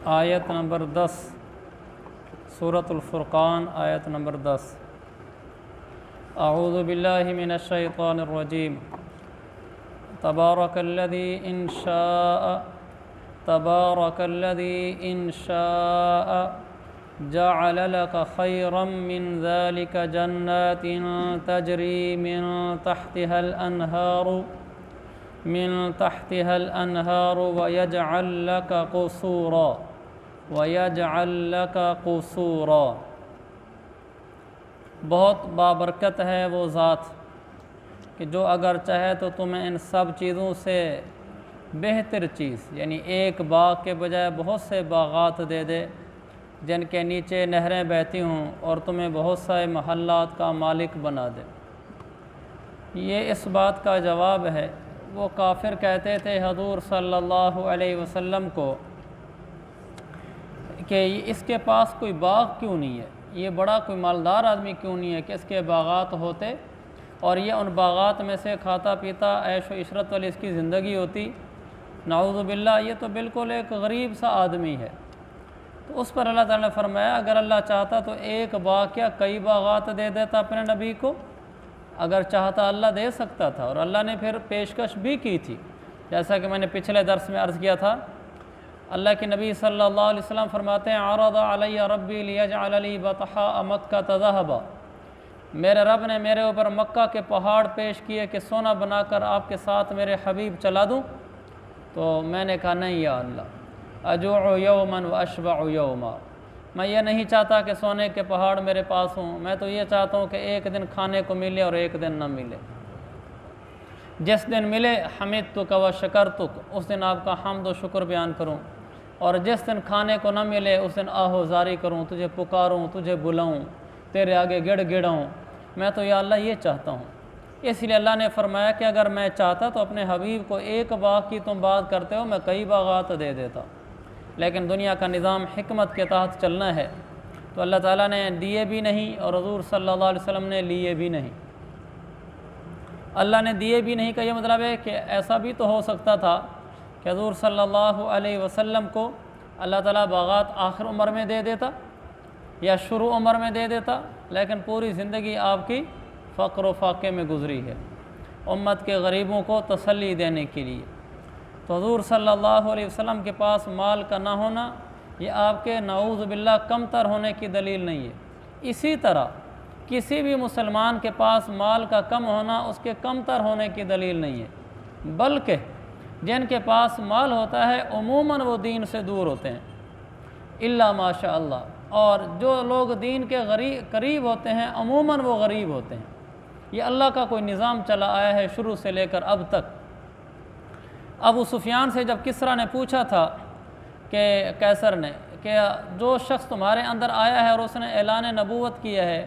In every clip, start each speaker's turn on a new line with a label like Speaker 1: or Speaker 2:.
Speaker 1: آیت نمبر 10 سورۃ الفرقان آیت نمبر 10 اعوذ باللہ من الشیطان الرجیم تبارک الذی ان شاء جعل لك خيرا من ذلك جنات تجري من تحتها الأنهار ويجعل لك قصورا بہت بابرکت ہے وہ ذات کہ جو اگر چاہے تو تمہیں ان سب چیزوں سے بہتر چیز یعنی ایک باغ کے بجائے بہت سے باغات دے دے جن کے نیچے نہریں بہتی ہوں اور تمہیں بہت سارے محلات کا مالک بنا دے۔ یہ اس بات کا جواب ہے، وہ کافر کہتے تھے حضور صلی اللہ علیہ وسلم کو کہ اس کے پاس کوئی باغ کیوں نہیں ہے، یہ بڑا کوئی مالدار آدمی کیوں نہیں ہے کہ اس کے باغات ہوتے اور یہ ان باغات میں سے کھاتا پیتا عیش و عشرت والی اس کی زندگی ہوتی۔ نعوذ باللہ، یہ تو بالکل ایک غریب سا آدمی ہے۔ تو اس پر اللہ تعالیٰ نے فرمایا اگر اللہ چاہتا تو ایک باغ کیا کئی باغات دے دیتا اپنے نبی کو، اگر چاہتا اللہ دے سکتا تھا، اور اللہ نے پھر پیشکش بھی کی تھی، جیسا کہ میں نے پچھلے درس میں عرض کیا تھا۔ اللہ کے نبی صلی اللہ علیہ وسلم فرماتے ہیں عرض علی ربی لیجعل لی بطحاء مکہ ذہبا، میرے رب نے میرے اوپر مکہ کے پہاڑ پیش کیے کہ سونا بنا کر آپ کے ساتھ میرے حبیب چلا دوں، تو میں نے کہا نہیں یا اللہ، اجوع یوما واشبع یوما، میں یہ نہیں چاہتا کہ سونے کے پہاڑ میرے پاس ہوں، میں تو یہ چاہتا ہوں کہ ایک دن کھانے کو ملے اور ایک دن نہ ملے۔ جس دن ملے حمدتک و شکرتک، اس دن آپ کا حمد و شکر بیان کروں، اور جس دن کھانے کو نہ ملے اس دن آہو زاری کروں، تجھے پکاروں، تجھے بلاؤں، تیرے آگے گڑ گڑاؤں۔ میں تو یا اللہ یہ چاہتا ہوں۔ اس لیے اللہ نے فرمایا کہ اگر میں چاہتا تو اپنے حبیب کو ایک باغ کی تم بات کرتے ہو میں کئی باغات دے دیتا، لیکن دنیا کا نظام حکمت کے تحت چلنا ہے، تو اللہ تعالیٰ نے دیے بھی نہیں اور حضور صلی اللہ علیہ وسلم نے لیے بھی نہیں۔ اللہ نے دیے بھی نہیں کا یہ مطلب ہے کہ ایسا بھی تو ہو سکتا تھا کہ حضور صلی اللہ علیہ وسلم کو اللہ تعالیٰ باغات آخر عمر میں دے دیتا یا شروع عمر میں دے دیتا، لیکن پوری زندگی آپ کی فقر و فاقے میں گزری ہے امت کے غریبوں کو تسلی دینے کے لیے۔ تو حضور صلی اللہ علیہ وسلم کے پاس مال کا نہ ہونا یہ آپ کے نعوذ باللہ کم تر ہونے کی دلیل نہیں ہے۔ اسی طرح کسی بھی مسلمان کے پاس مال کا کم ہونا اس کے کم تر ہونے کی دلیل نہیں ہے، بلکہ جن کے پاس مال ہوتا ہے عموماً وہ دین سے دور ہوتے ہیں الا ماشاء اللہ، اور جو لوگ دین کے قریب ہوتے ہیں عموماً وہ غریب ہوتے ہیں۔ یہ اللہ کا کوئی نظام چلا آیا ہے شروع سے لے کر اب تک۔ ابو سفیان سے جب کسریٰ نے پوچھا تھا کہ قیصر نے کہ جو شخص تمہارے اندر آیا ہے اور اس نے اعلان نبوت کیا ہے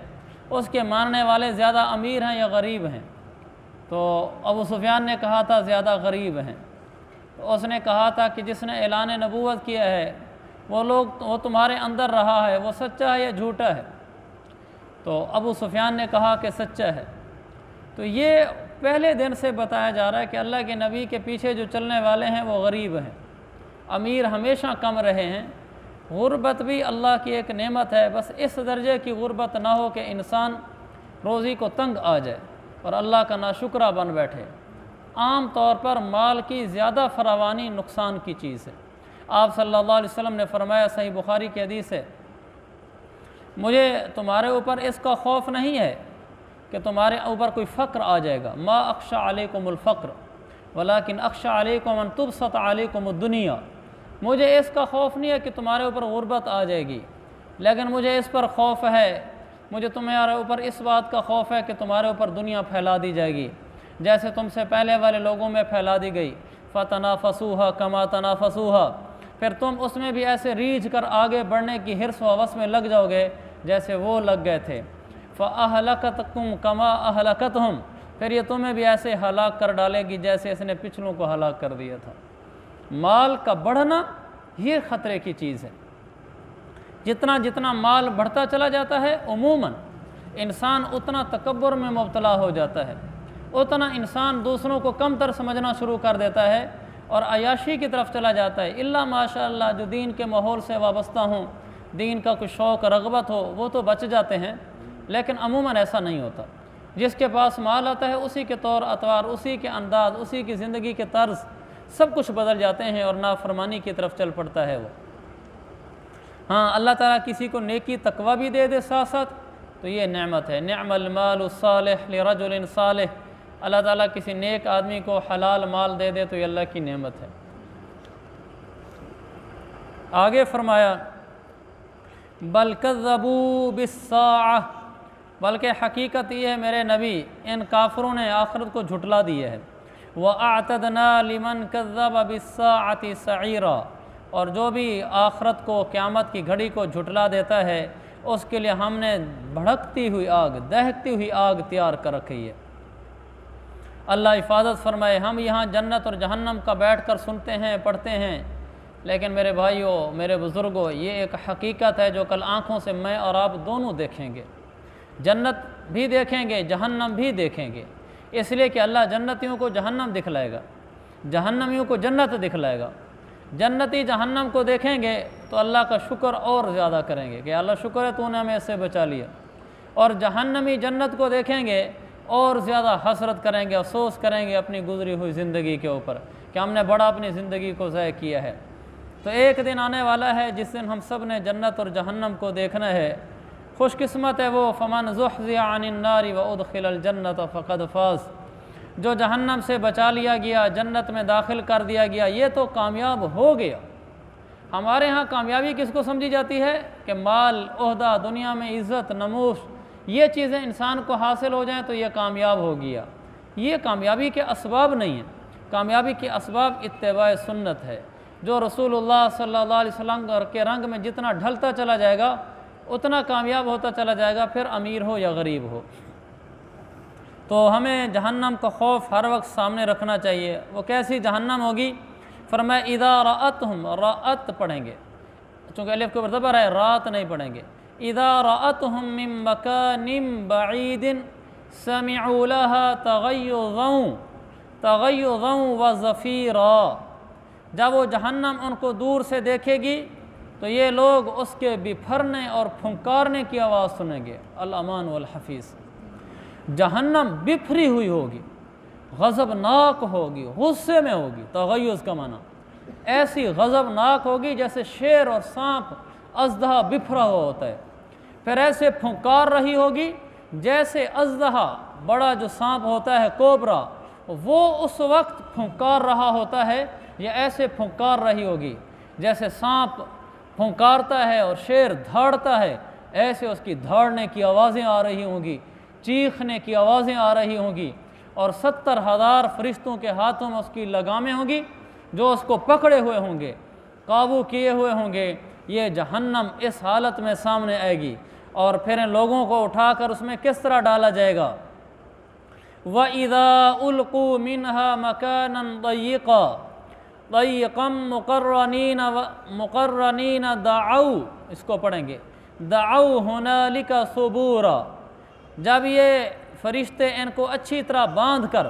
Speaker 1: اس کے ماننے والے زیادہ امیر ہیں یا غریب ہیں، تو ابو سفیان نے کہا تھا زیادہ غریب ہیں۔ تو اس نے کہا تھا کہ جس نے اعلان نبوت کیا ہے وہ تمہارے اندر رہا ہے، وہ سچا ہے یا جھوٹا ہے؟ تو ابو سفیان نے کہا کہ سچا ہے۔ تو یہ پہلے دن سے بتایا جا رہا ہے کہ اللہ کے نبی کے پیچھے جو چلنے والے ہیں وہ غریب ہیں، امیر ہمیشہ کم رہے ہیں۔ غربت بھی اللہ کی ایک نعمت ہے، بس اس درجے کی غربت نہ ہو کہ انسان روزی کو تنگ آ جائے اور اللہ کا ناشکرہ بن بیٹھے۔ عام طور پر مال کی زیادہ فراوانی نقصان کی چیز ہے۔ آپ صلی اللہ علیہ وسلم نے فرمایا، صحیح بخاری کی حدیث ہے، مجھے تمہارے اوپر اس کا خوف نہیں ہے کہ تمہارے اوپر کوئی فقر آ جائے گا، ما اخشى علیکم الفقر ولکن اخشى علیکم ان تبسط علیکم الدنیا، مجھے اس کا خوف نہیں ہے کہ تمہارے اوپر غربت آ جائے گی، لیکن مجھے اس پر خوف ہے، مجھے تمہارے اوپر اس بات کا خوف ہے کہ تمہارے اوپر دنیا پھیلا دی جائے گی جیسے تم سے پہلے والے لوگوں میں پھیلا دی گئی۔ فتنافسوها کما تنافسوها، پھر تم اس میں بھی ایسے ریجھ کر آگے بڑھنے کی حرص و ہوس میں لگ جاؤ گے جیسے وہ لگ گئے تھے۔ فَأَهْلَكَتْكُمْ كَمَا أَهْلَكَتْهُمْ، پھر یہ تمہیں بھی ایسے ہلاک کر ڈالے گی جیسے اس نے پچھلوں کو ہلاک کر دیا تھا۔ مال کا بڑھنا یہ خطرے کی چیز ہے۔ جتنا جتنا مال بڑھتا چلا جاتا ہے عموماً انسان اتنا تکبر میں مبتلا ہو جاتا ہے، اتنا انسان دوسروں کو کم تر سمجھنا شروع کر دیتا ہے اور عیاشی کی طرف چلا جاتا ہے۔ الا ماشاء اللہ جو دین کے ماحول سے وابستہ ہوں، دین کا کچھ شوق رغبت ہو، وہ تو بچ جاتے ہیں، لیکن عموماً ایسا نہیں ہوتا۔ جس کے پاس مال آتا ہے اسی کے طور اطوار، اسی کے انداز، اسی کی زندگی کے طرز سب کچھ بدل جاتے ہیں اور نافرمانی کی طرف چل پڑتا ہے وہ۔ ہاں، اللہ تعالیٰ کسی کو نیکی تقوی بھی دے دے ساتھ ساتھ تو یہ نعمت ہے۔ نعم المال الصالح لرجل صالح، اللہ تعالیٰ کسی نیک آدمی کو حلال مال دے دے تو یہ اللہ کی نعمت ہے۔ آگے فرمایا بل کذبوا بالساعہ، بلکہ حقیقت یہ ہے میرے نبی، ان کافروں نے آخرت کو جھٹلا دی ہے۔ وَأَعْتَدْنَا لِمَنْ كَذَّبَ بِالسَّاعَةِ سَعِيرًا، اور جو بھی آخرت کو، قیامت کی گھڑی کو جھٹلا دیتا ہے اس کے لیے ہم نے بھڑکتی ہوئی آگ، دہکتی ہوئی آگ تیار کر رکھی ہے۔ اللہ حفاظت فرمائے۔ ہم یہاں جنت اور جہنم کا بیٹھ کر سنتے ہیں، پڑھتے ہیں، لیکن میرے بھائیوں، میرے بزرگوں، یہ ایک حقیقت ہے جو کل آنکھوں سے میں اور آپ دونوں دیکھیں گے۔ جنت بھی دیکھیں گے، جہنم بھی دیکھیں گے، اس لیے کہ اللہ جنتیوں کو جہنم دکھلائے گا، جہنمیوں کو جنت دکھلائے گا۔ جنتی جہنم کو دیکھیں گے تو اللہ کا شکر اور زیادہ کریں گے کہ اللہ شکر ہے تو نے ہمیں اس سے بچا لیا، اور جہنمی جنت کو دیکھیں گے اور زیادہ حسرت کریں گے، افسوس کریں گے اپنی گزری ہوئی زندگی کے اوپر کہ ہم نے بڑا اپنی زندگی کو ضائع کیا ہے۔ تو ایک دن آنے والا ہے جس دن ہم سب نے جنت اور جہنم کو دیکھنا ہے۔ خوش قسمت ہے وہ فمن زحزح عن النار وادخل الجنت فقد فاز، جو جہنم سے بچا لیا گیا، جنت میں داخل کر دیا گیا، یہ تو کامیاب ہو گیا۔ ہمارے ہاں کامیابی کس کو سمجھی جاتی ہے کہ مال، عہدہ، دنیا میں عزت، نموش، یہ چیزیں انسان کو حاصل ہو جائیں تو یہ کامیاب ہو گیا۔ یہ کامیابی کے اسباب نہیں ہیں، کامیابی کے اسباب اتباع سنت ہے۔ جو رسول اللہ صلی اللہ علیہ وسلم کے رنگ میں جتنا ڈھلتا چلا جائے گا اتنا کامیاب ہوتا چلا جائے گا، پھر امیر ہو یا غریب ہو۔ تو ہمیں جہنم کا خوف ہر وقت سامنے رکھنا چاہیے۔ وہ کیسی جہنم ہوگی؟ فرمایا اذا رأتہم، رأت پڑھیں گے چونکہ الف کے اوپر زبر ہے، رات نہیں پڑھیں گے۔ اذا رأتہم من مکان بعید سمعوا لها تغیظا وزفیرا، جب وہ جہنم ان کو دور سے دیکھے گی تو یہ لوگ اس کے بپھرنے اور پھنکارنے کی آواز سنیں گے۔ الامان والحفیظ، جہنم بپھری ہوئی ہوگی، غضبناک ہوگی، غصے میں ہوگی، تغیظ کا معنی ایسی غضبناک ہوگی جیسے شیر اور سانپ اژدہا بپھرا ہوا ہوتا ہے، پھر ایسے پھنکار رہی ہوگی جیسے اژدہا بڑا جو سانپ ہوتا ہے کوبرا، وہ اس وقت پھنکار رہا ہوتا ہے، یا ایسے پھنکار رہی ہوگی جیسے سانپ پھنکارتا ہے اور شیر دھاڑتا ہے، ایسے اس کی دھاڑنے کی آوازیں آ رہی ہوں گی، چیخنے کی آوازیں آ رہی ہوں گی، اور 70,000 فرشتوں کے ہاتھوں میں اس کی لگامیں ہوں گی جو اس کو پکڑے ہوئے ہوں گے، قابو کیے ہوئے ہوں گے۔ یہ جہنم اس حالت میں سامنے آئے گی، اور پھر ان لوگوں کو اٹھا کر اس میں کس طرح ڈالا جائے گا؟ وَإِذَا أُلْقُوا مِنْهَا مَكَانًا ضَيِّقًا مُقَرَّنِينَ دَعَوْا، اس کو پڑھیں گے دَعَوْا هُنَالِكَ ثُبُورًا، جب یہ فرشتے ان کو اچھی طرح باندھ کر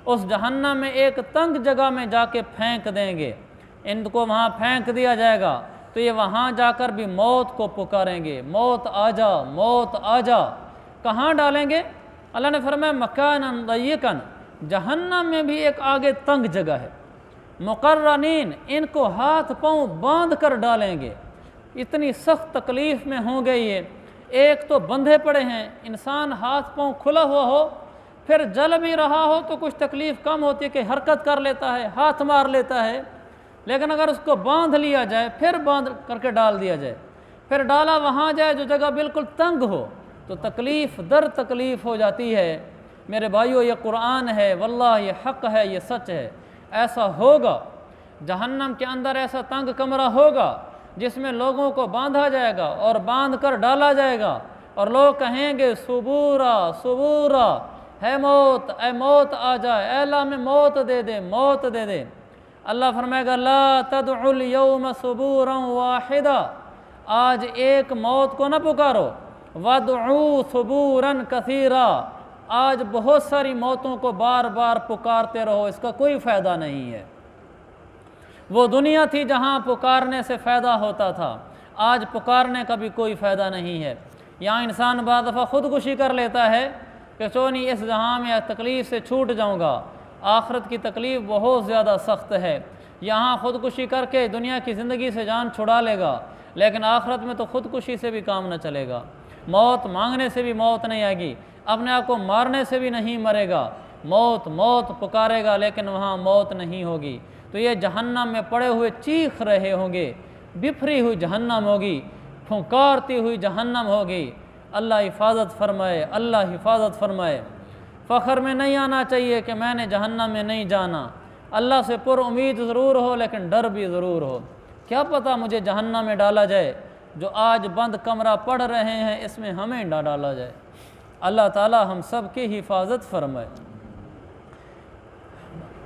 Speaker 1: اس جہنم میں ایک تنگ جگہ میں جا کے پھینک دیں گے، ان کو وہاں پھینک دیا جائے گا تو یہ وہاں جا کر بھی موت کو پکاریں گے، موت آ جا، موت آ جا۔ کہاں ڈالیں گے؟ اللہ نے فرمایا مکانً ضیقًا، جہنم میں بھی ایک آگے تنگ جگہ ہے، مقرنین، ان کو ہاتھ پاؤں باندھ کر ڈالیں گے، اتنی سخت تکلیف میں ہوں گے یہ۔ ایک تو بندھے پڑے ہیں، انسان ہاتھ پاؤں کھلا ہوا ہو پھر جل بھی رہا ہو تو کچھ تکلیف کم ہوتی ہے کہ حرکت کر لیتا ہے، ہاتھ مار لیتا ہے، لیکن اگر اس کو باندھ لیا جائے، پھر باندھ کر کے ڈال دیا جائے، پھر ڈالا وہاں جائے جو جگہ بالکل تنگ ہو تو تکلیف در تکلیف ہو جاتی ہے۔ میرے بھائیو، یہ قرآن ہے، واللہ یہ حق ہے، یہ سچ ہے، ایسا ہوگا۔ جہنم کے اندر ایسا تنگ کمرہ ہوگا جس میں لوگوں کو باندھا جائے گا اور باندھ کر ڈالا جائے گا، اور لوگ کہیں گے صبورا صبورا، ہے موت، اے موت آ جائے، اے اللہ میں موت دے دے، موت دے دے۔ اللہ فرمائے گا لا تدعوا اليوم صبورا واحدا، آج ایک موت کو نہ پکارو، وادعوا صبورا کثیرا، آج بہت ساری موتوں کو بار بار پکارتے رہو، اس کا کوئی فائدہ نہیں ہے۔ وہ دنیا تھی جہاں پکارنے سے فائدہ ہوتا تھا، آج پکارنے کا بھی کوئی فائدہ نہیں ہے۔ یہاں انسان بعض دفعہ خودکشی کر لیتا ہے کہ نہیں اس جہاں میں تکلیف سے چھوٹ جاؤں گا، آخرت کی تکلیف بہت زیادہ سخت ہے۔ یہاں خودکشی کر کے دنیا کی زندگی سے جان چھڑا لے گا، لیکن آخرت میں تو خودکشی سے بھی کام نہ چلے گا، موت مانگنے سے بھی موت نہیں آئے گی، اپنے آپ کو مارنے سے بھی نہیں مرے گا، موت موت پکارے گا لیکن وہاں موت نہیں ہوگی۔ تو یہ جہنم میں پڑے ہوئے چیخ رہے ہوں گے، بفری ہوئی جہنم ہوگی، پھنکارتی ہوئی جہنم ہوگی۔ اللہ حفاظت فرمائے، اللہ حفاظت فرمائے۔ فخر میں نہیں آنا چاہیے کہ میں نے جہنم میں نہیں جانا، اللہ سے پر امید ضرور ہو لیکن ڈر بھی ضرور ہو، کیا پتہ مجھے جہنم میں ڈالا جائے، جو آج بند کمرہ پڑھ رہے ہیں اس میں ہمیں نہ ڈالا جائے۔ اللہ تعالی ہم سب کی حفاظت فرمائے۔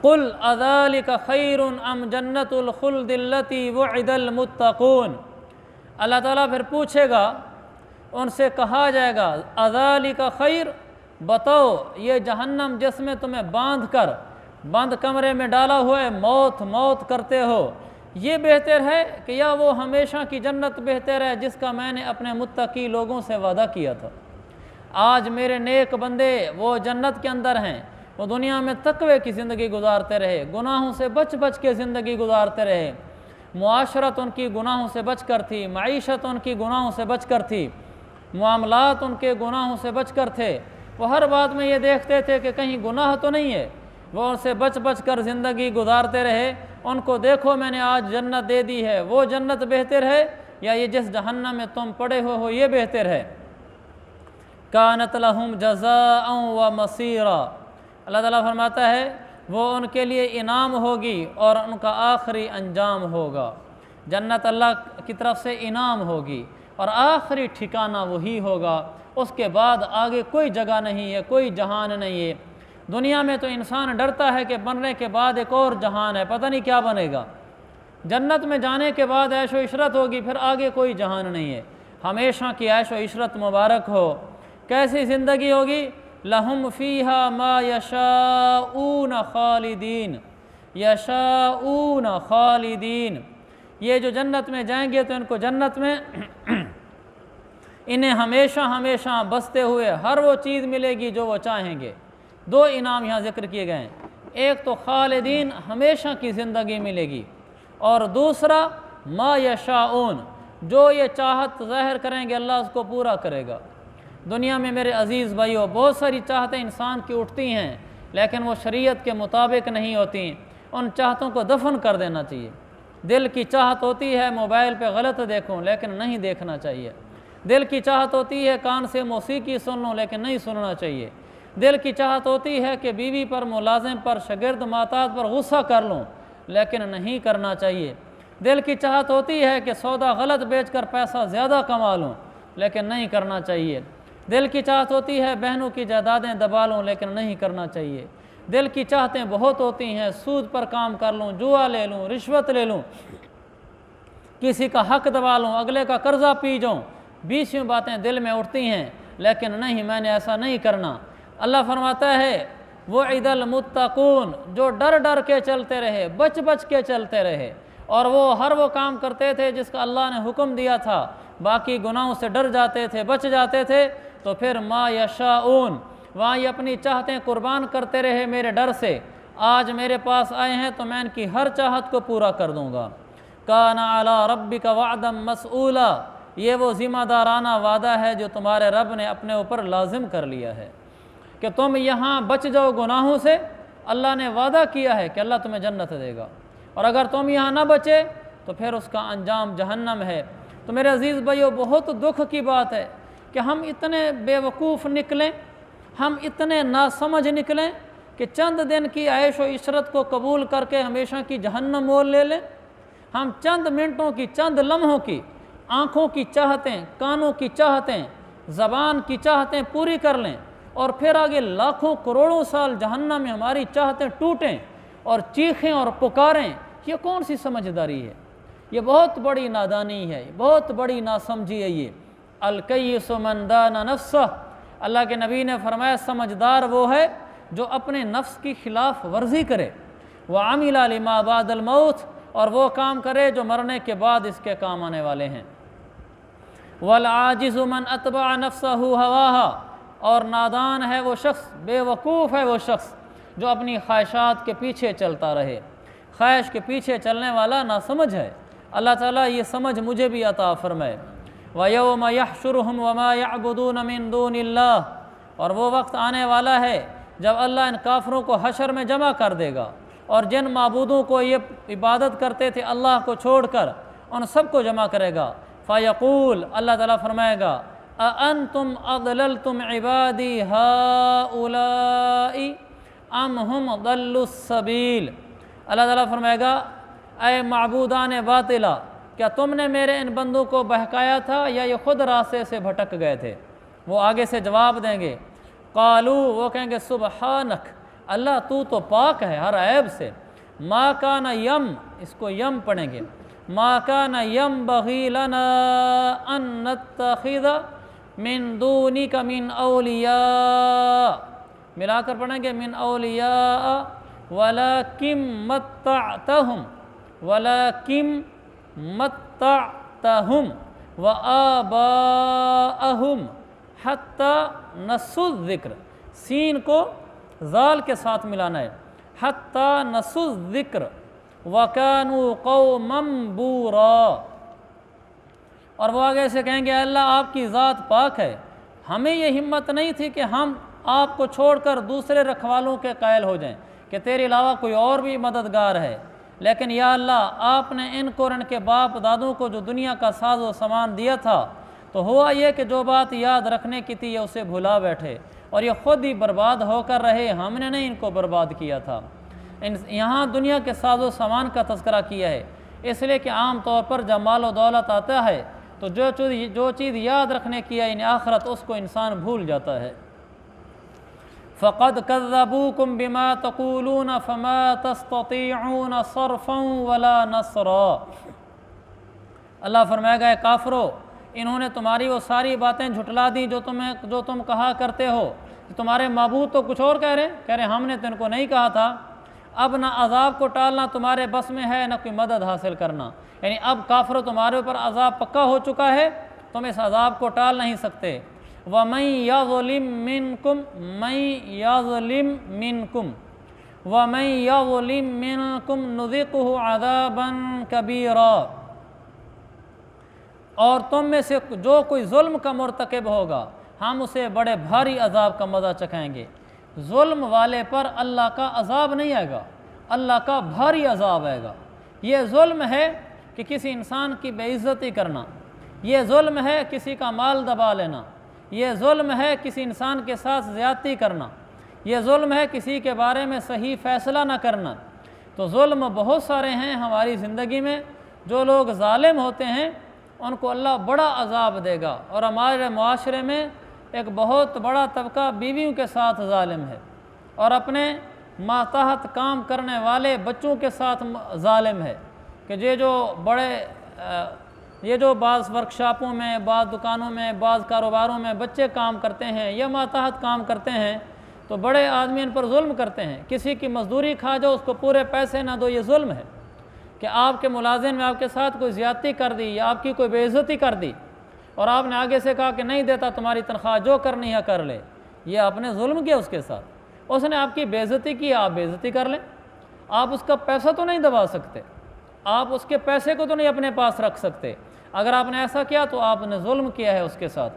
Speaker 1: قل اذالک خیر ام جنت الخلد التی وعد المتقون۔ اللہ تعالیٰ پھر پوچھے گا، ان سے کہا جائے گا اذالک خیر، بتاؤ یہ جہنم جس میں تمہیں باندھ کر بند کمرے میں ڈالا ہوا ہے، موت موت کرتے ہو، یہ بہتر ہے کہ یا وہ ہمیشہ کی جنت بہتر ہے جس کا میں نے اپنے متقی لوگوں سے وعدہ کیا تھا؟ آج میرے نیک بندے وہ جنت کے اندر ہیں، وہ دنیا میں تقوی کی زندگی گزارتے رہے، گناہوں سے بچ بچ کے زندگی گزارتے رہے، معاشرت ان کی گناہوں سے بچ کر تھی، معیشت ان کی گناہوں سے بچ کر تھی، معاملات ان کے گناہوں سے بچ کر تھے، وہ ہر بات میں یہ دیکھتے تھے کہ کہیں گناہ تو نہیں ہے، وہ ان سے بچ بچ کر زندگی گزارتے رہے۔ ان کو دیکھو میں نے آج جنت دے دی ہے، وہ جنت بہتر ہے یا یہ جس جہنم میں تم پڑے ہو یہ بہتر ہے؟ کانت لہم جزاء و مصیرا، اللہ تعالیٰ فرماتا ہے وہ ان کے لیے انعام ہوگی اور ان کا آخری انجام ہوگا۔ جنت اللہ کی طرف سے انعام ہوگی اور آخری ٹھکانہ وہی ہوگا، اس کے بعد آگے کوئی جگہ نہیں ہے، کوئی جہان نہیں ہے۔ دنیا میں تو انسان ڈرتا ہے کہ مرنے کے بعد ایک اور جہان ہے، پتہ نہیں کیا بنے گا۔ جنت میں جانے کے بعد عیش و عشرت ہوگی، پھر آگے کوئی جہان نہیں ہے، ہمیشہ کی عیش و عشرت مبارک ہو۔ کیسی زندگی ہوگی؟ لہم فیہا ما یشاؤون خالدین، یشاؤون خالدین، یہ جو جنت میں جائیں گے تو ان کو جنت میں انہیں ہمیشہ ہمیشہ بستے ہوئے ہر وہ چیز ملے گی جو وہ چاہیں گے۔ دو انعام یہاں ذکر کیے گئے ہیں، ایک تو خالدین ہمیشہ کی زندگی ملے گی، اور دوسرا ما یشاؤون، جو یہ چاہت ظاہر کریں گے اللہ اس کو پورا کرے گا۔ دنیا میں میرے عزیز بھائیو بہت ساری چاہتیں انسان کی اٹھتی ہیں لیکن وہ شریعت کے مطابق نہیں ہوتی، ان چاہتوں کو دفن کر دینا چاہیے۔ دل کی چاہت ہوتی ہے موبائل پہ غلط دیکھوں لیکن نہیں دیکھنا چاہیے، دل کی چاہت ہوتی ہے کان سے موسیقی سن لوں لیکن نہیں سننا چاہیے، دل کی چاہت ہوتی ہے کہ بیوی پر، ملازم پر، شاگرد محتاج پر غصہ کر لوں لیکن نہیں کرنا چاہیے، دل کی چاہت ہوتی ہے کہ سودا غلط بیچ کر پیسہ زیادہ کما لوں لیکن نہیں کرنا چاہیے، دل کی چاہت ہوتی ہے بہنوں کی جائیدادیں دبا لوں لیکن نہیں کرنا چاہیے، دل کی چاہتیں بہت ہوتی ہیں سود پر کام کر لوں، جوا لے لوں، رشوت لے لوں، کسی کا حق دبا لوں، اگلے کا قرضہ پی جاؤں، 20 باتیں دل میں اٹھتی ہیں لیکن نہیں، میں نے ایسا نہیں کرنا۔ اللہ فرماتا ہے وعد المتقون، جو ڈر ڈر کے چلتے رہے، بچ بچ کے چلتے رہے، اور وہ ہر وہ کام کرتے تھے جس کا اللہ نے حکم دیا تھا، باقی گناہوں سے ڈر جاتے تھے، بچ جاتے تھے، تو پھر ما یشاؤون، وہاں یہ اپنی چاہتیں قربان کرتے رہے میرے ڈر سے، آج میرے پاس آئے ہیں تو میں ان کی ہر چاہت کو پورا کر دوں گا۔ کان علی ربک وعدا مسئولا، یہ وہ ذمہ دارانہ وعدہ ہے جو تمہارے رب نے اپنے اوپر لازم کر لیا ہے کہ تم یہاں بچ جاؤ گناہوں سے، اللہ نے وعدہ کیا ہے کہ اللہ تمہیں جنت دے گا، اور اگر تم یہاں نہ بچے تو پھر اس کا انجام جہنم ہے۔ تو میرے عزیز بھائیو بہت دکھ کی بات ہے کہ ہم اتنے بے وقوف نکلیں، ہم اتنے ناسمجھ نکلیں کہ چند دن کی عیش و عشرت کو قبول کر کے ہمیشہ کی جہنم مول لے لیں۔ ہم چند منٹوں کی، چند لمحوں کی آنکھوں کی چاہتیں، کانوں کی چاہتیں، زبان کی چاہتیں پوری کر لیں، اور پھر آگے لاکھوں کروڑوں سال جہنم میں ہماری چاہتیں ٹوٹیں اور چیخیں اور پکاریں۔ یہ کون سی سمجھداری ہے؟ یہ بہت بڑی نادانی ہے، بہت بڑی ناسمجھی ہے۔ یہ الکیس من دان نفسہ، اللہ کے نبی نے فرمایا سمجھدار وہ ہے جو اپنے نفس کی خلاف ورزی کرے، وعمل لما بعد الموت، اور وہ کام کرے جو مرنے کے بعد اس کے کام آنے والے ہیں۔ وَالْعَاجِزُ مَنْ أَتْبَعَ نَفْسَهُ هَوَاهَا، اور نادان ہے وہ شخص، بے وقوف ہے وہ شخص جو اپنی خواہشات کے پیچھے چلتا رہے۔ خواہش کے پیچھے چلنے والا ناسمجھ ہے۔ اللہ تعالیٰ یہ سمجھ مجھے بھی عطا فرمائے۔ وَيَوْمَ يَحْشُرُهُمْ وَمَا يَعْبُدُونَ مِن دُونِ اللَّهِ، اور وہ وقت آنے والا ہے جب اللہ ان کافروں کو حشر میں جمع کر دے گا، اور جن معبودوں کو یہ عبادت کرتے تھے اللہ کو چھوڑ کر، ان سب کو جمع کرے گا۔ فَيَقُول، اللہ تعالیٰ فرمائے گا، أَأَنْتُمْ أَضْلَلْتُمْ عِبَادِي هَؤُلَاءِ أَمْ هُمْ ضَلُّوا السَّبِيلَ، اللہ تعالیٰ فرمائے گا، اے معبودان باطلہ، کیا تم نے میرے ان بندوں کو بہکایا تھا یا یہ خود راستے سے بھٹک گئے تھے؟ وہ آگے سے جواب دیں گے، قالوا، وہ کہیں گے، سبحانک، اللہ تو پاک ہے ہر عیب سے، ما کان یم، اس کو یم پڑھیں گے، ما کان ینبغی لنا ان نتخذ من دونک من اولیاء، ملا کر پڑھیں گے، من اولیاء ولکن متعتہم وآباءہم حتی نسوا الذکر، سین کو ذال کے ساتھ ملانا ہے، حتی نسوا الذکر وکانوا قوما بورا، اور وہ آگے سے کہیں گے، اللہ آپ کی ذات پاک ہے، ہمیں یہ ہمت نہیں تھی کہ ہم آپ کو چھوڑ کر دوسرے رکھوالوں کے قائل ہو جائیں کہ تیرے علاوہ کوئی اور بھی مددگار ہے، لیکن یا اللہ آپ نے ان کو اور ان کے باپ دادوں کو جو دنیا کا ساز و سامان دیا تھا، تو ہوا یہ کہ جو بات یاد رکھنے کی تھی یہ اسے بھلا بیٹھے، اور یہ خود ہی برباد ہو کر رہے، ہم نے نہیں ان کو برباد کیا تھا۔ یہاں دنیا کے ساز و سامان کا تذکرہ کیا ہے، اس لیے کہ عام طور پر جب مال و دولت آتا ہے تو جو چیز یاد رکھنے کی ہے آخرت، اس کو انسان بھول جاتا ہے۔ فَقَدْ كَذَّبُوكُمْ بِمَا تَقُولُونَ فَمَا تَسْتَطِيعُونَ صَرْفًا وَلَا نَصْرًا، اللہ فرمائے گا، اے کافرو، انہوں نے تمہاری وہ ساری باتیں جھٹلا دی جو تم کہا کرتے ہو، تمہارے معبود تو کچھ اور کہہ رہے ہم نے تو ان کو نہیں کہا تھا۔ اب نہ عذاب کو ٹالنا تمہارے بس میں ہے، نہ کوئی مدد حاصل کرنا، یعنی اب کافرو تمہارے اوپر عذاب پکا ہو چکا ہے، تم اس عذاب کو ٹال نہیں سکتے۔ وَمَن يَظْلِم مِّنْكُمْ نُذِقْهُ عَذَابًا كَبِيرًا، اور تم میں سے جو کوئی ظلم کا مرتکب ہوگا ہم اسے بڑے بھاری عذاب کا مزہ چکھائیں گے۔ ظلم والے پر اللہ کا عذاب نہیں آئے گا، اللہ کا بھاری عذاب آئے گا۔ یہ ظلم ہے کہ کسی انسان کی بے عزتی کرنا، یہ ظلم ہے کسی کا مال دبا لینا، یہ ظلم ہے کسی انسان کے ساتھ زیادتی کرنا، یہ ظلم ہے کسی کے بارے میں صحیح فیصلہ نہ کرنا۔ تو ظلم بہت سارے ہیں ہماری زندگی میں، جو لوگ ظالم ہوتے ہیں ان کو اللہ بڑا عذاب دے گا، اور ہمارے معاشرے میں ایک بہت بڑا طبقہ بیویوں کے ساتھ ظالم ہے، اور اپنے ماتحت کام کرنے والے بچوں کے ساتھ ظالم ہے، کہ یہ جو بعض ورکشاپوں میں، بعض دکانوں میں، بعض کاروباروں میں بچے کام کرتے ہیں یا ماتحت کام کرتے ہیں، تو بڑے آدمی ان پر ظلم کرتے ہیں۔ کسی کی مزدوری کھا جاؤ، اس کو پورے پیسے نہ دو، یہ ظلم ہے کہ آپ کے ملازم نے آپ کے ساتھ کوئی زیادتی کر دی یا آپ کی کوئی بے عزتی کر دی، اور آپ نے آگے سے کہا کہ نہیں دیتا تمہاری تنخواہ، جو کرنی ہے کر لے، یہ آپ نے ظلم کیا اس کے ساتھ۔ اس نے آپ کی بے عزتی کی، آپ بے عزتی کر لیں، آپ اس کا پیسہ تو نہیں دبا سکتے، آپ اس کے پیسے کو تو نہیں اپنے پاس رکھ سکتے۔ اگر آپ نے ایسا کیا تو آپ نے ظلم کیا ہے اس کے ساتھ۔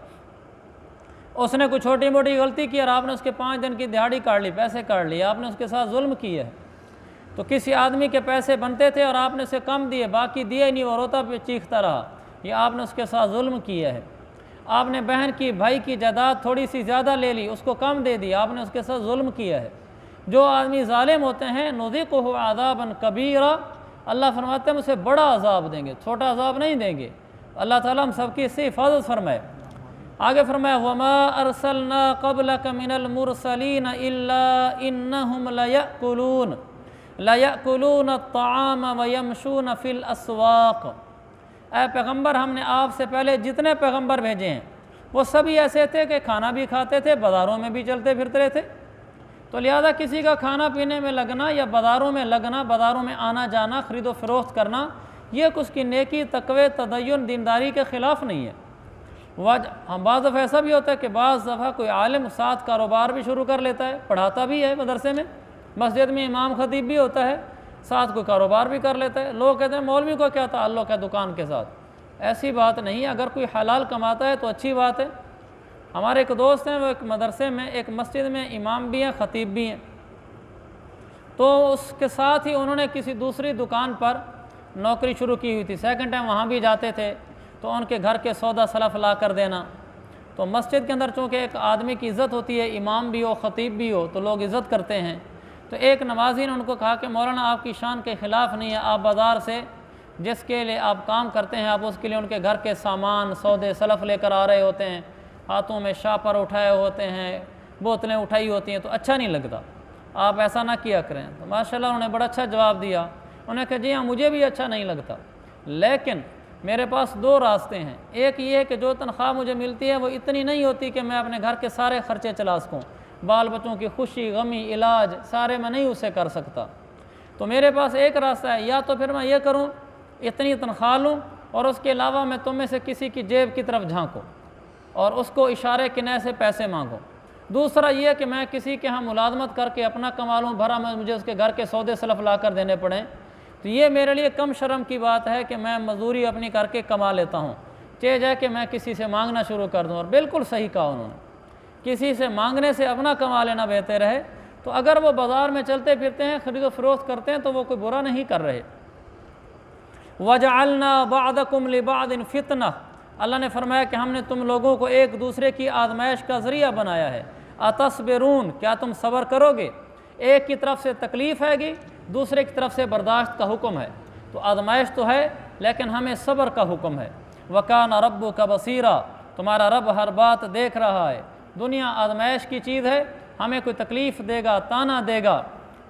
Speaker 1: اس نے کوئی چھوٹی موٹی غلطی کی اور آپ نے اس کے 5 دن کی دہاڑی کاٹ لی، پیسے کاٹ لیے، آپ نے اس کے ساتھ ظلم کیا ہے۔ تو کسی آدمی کے پیسے بنتے تھے اور آپ نے اسے کم دیے، باقی دیے نہیں، وہ روتا پہ چیختا رہا، یہ آپ نے اس کے ساتھ ظلم کیا ہے۔ آپ نے بہن کی، بھائی کی جائیداد تھوڑی سی زیادہ لے لی، اس کو کم دے دی، آپ نے اس کے ساتھ ظلم کیا ہے۔ جو آدمی ظالم ہوتے ہیں نذقہ عذابا کبیرا، اللہ فرماتے ہیں ہم اسے بڑا عذاب دیں گے، چھوٹا عذاب نہیں دیں گے۔ اللہ تعالیٰ ہم سب کی اس سے حفاظت فرمائے۔ آگے فرمایا وَمَا أَرْسَلْنَا قَبْلَكَ مِنَ الْمُرْسَلِينَ إِلَّا إِنَّهُمْ لَيَأْكُلُونَ الطَّعَامَ وَيَمْشُونَ فِي الْأَسْوَاقِ، اے پیغمبر ہم نے آپ سے پہلے جتنے پیغمبر بھیجے ہیں وہ سبھی ایسے تھے کہ کھانا بھی کھاتے تھے، بازاروں میں بھی چلتے پھرتے تھے۔ تو لہذا کسی کا کھانا پینے میں لگنا یا بازاروں میں لگنا، بازاروں میں آنا جانا، خرید و فروخت کرنا، یہ اس کی نیکی، تقوی، تدین، دینداری کے خلاف نہیں ہے۔ بعض دفعہ ایسا بھی ہوتا ہے کہ بعض دفعہ کوئی عالم ساتھ کاروبار بھی شروع کر لیتا ہے، پڑھاتا بھی ہے مدرسے میں، مسجد میں امام خطیب بھی ہوتا ہے، ساتھ کوئی کاروبار بھی کر لیتا ہے۔ لوگ کہتے ہیں مولوی کو کیا تعلق ہے دکان کے ساتھ؟ ایسی بات نہیں ہے، اگر کوئی حلال کماتا ہے تو اچھی بات ہے۔ ہمارے ایک دوست ہیں، وہ ایک مدرسے میں، ایک مسجد میں امام بھی ہیں، خطیب بھی ہیں، تو اس کے ساتھ ہی انہوں نے کسی دوسری دکان پر نوکری شروع کی ہوئی تھی، سیکنڈ ٹائم وہاں بھی جاتے تھے، تو ان کے گھر کے سودا سلف لا کر دینا۔ تو مسجد کے اندر چونکہ ایک آدمی کی عزت ہوتی ہے، امام بھی ہو، خطیب بھی ہو، تو لوگ عزت کرتے ہیں۔ تو ایک نمازی نے ان کو کہا کہ مولانا آپ کی شان کے خلاف نہیں ہے، آپ بازار سے جس کے لیے آپ کام کرتے ہیں، آپ اس کے لیے ان کے گھر کے سامان، سودے سلف لے کر آ رہے ہوتے ہیں، ہاتھوں میں شاپر اٹھائے ہوتے ہیں، بوتلیں اٹھائی ہوتی ہیں، تو اچھا نہیں لگتا، آپ ایسا نہ کیا کریں۔ تو ماشاءاللہ انہوں نے بڑا اچھا جواب دیا، انہوں نے کہا جی ہاں مجھے بھی اچھا نہیں لگتا، لیکن میرے پاس دو راستے ہیں۔ ایک یہ ہے کہ جو تنخواہ مجھے ملتی ہے وہ اتنی نہیں ہوتی کہ میں اپنے گھر کے سارے خرچے چلا سکوں، بال بچوں کی خوشی، غمی، علاج سارے میں نہیں اسے کر سکتا۔ تو میرے پاس ایک راستہ ہے، یا تو پھر میں یہ کروں اتنی تنخواہ لوں اور اس کے علاوہ میں تم میں سے کسی کی جیب کی طرف جھانکوں اور اس کو اشارے کنائے سے پیسے مانگوں۔ دوسرا یہ کہ میں کسی کے ہاں ملازمت کر کے اپنا کما لوں، بھرا میں مجھے اس کے گھر کے سودے سلف لا کر دینے پڑیں، تو یہ میرے لیے کم شرم کی بات ہے کہ میں مزدوری اپنی کر کے کما لیتا ہوں، چاہے جائے کہ میں کسی سے مانگنا شروع کر دوں۔ اور بالکل صحیح کہا انہوں نے، کسی سے مانگنے سے اپنا کما لینا بہتر ہے۔ تو اگر وہ بازار میں چلتے پھرتے ہیں، خرید و فروخت کرتے ہیں، تو وہ کوئی برا نہیں کر رہے۔ وَجَعَلْنَا بَعْضَكُمْ لِبَعْضٍ فِتْنَةً، اللہ نے فرمایا کہ ہم نے تم لوگوں کو ایک دوسرے کی آزمائش کا ذریعہ بنایا ہے۔ اَتَصْبِرُونَ، کیا تم صبر کرو گے؟ ایک کی طرف سے تکلیف ہے گی، دوسرے کی طرف سے برداشت کا حکم ہے۔ تو آزمائش تو ہے لیکن ہمیں صبر کا حکم ہے۔ وَكَانَ رَبُّكَ بَصِيرًا، تمہارا رب ہر بات دیکھ رہا ہے۔ دنیا آزمائش کی چیز ہے، ہمیں کوئی تکلیف دے گا، تانا دے گا،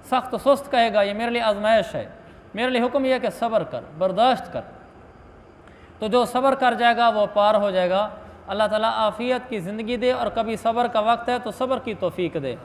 Speaker 1: سخت سست کہے گا، یہ میرے لیے آزمائش ہے، میرے لیے حکم یہ ہے کہ صبر کر، برداشت کر۔ تو جو صبر کر جائے گا وہ پار ہو جائے گا۔ اللہ تعالیٰ عافیت کی زندگی دے، اور کبھی صبر کا وقت ہے تو صبر کی توفیق دے۔